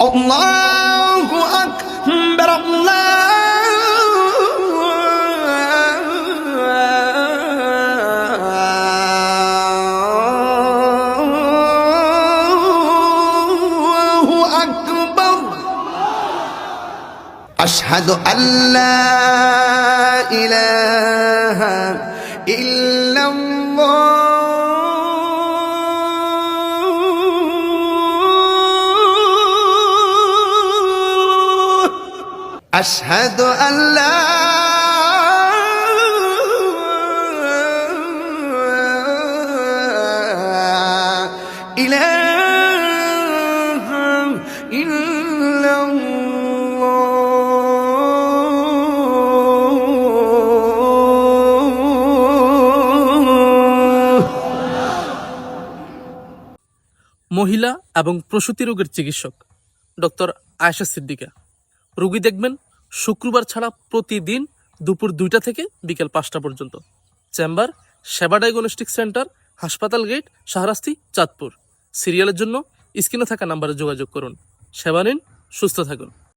আল্লাহু আকবার, আল্লাহু আকবার। আশহাদু আল্লা ইলাহা ইল্লাল্লাহ। أشهد أن لا إله إلا الله। মহিলা এবং প্রসূতি রোগের চিকিৎসক ডক্টর আয়েশা সিদ্দিকা। রোগী দেখবেন শুক্রবার ছাড়া প্রতিদিন দুপুর 2টা থেকে বিকেল 5টা পর্যন্ত। চেম্বার সেবা ডায়াগনস্টিক সেন্টার, হাসপাতাল গেট, শাহরাস্তি, চাঁদপুর। সিরিয়ালের জন্য স্ক্রিনে থাকা নাম্বারে যোগাযোগ করুন। সেবা নিন, সুস্থ থাকুন।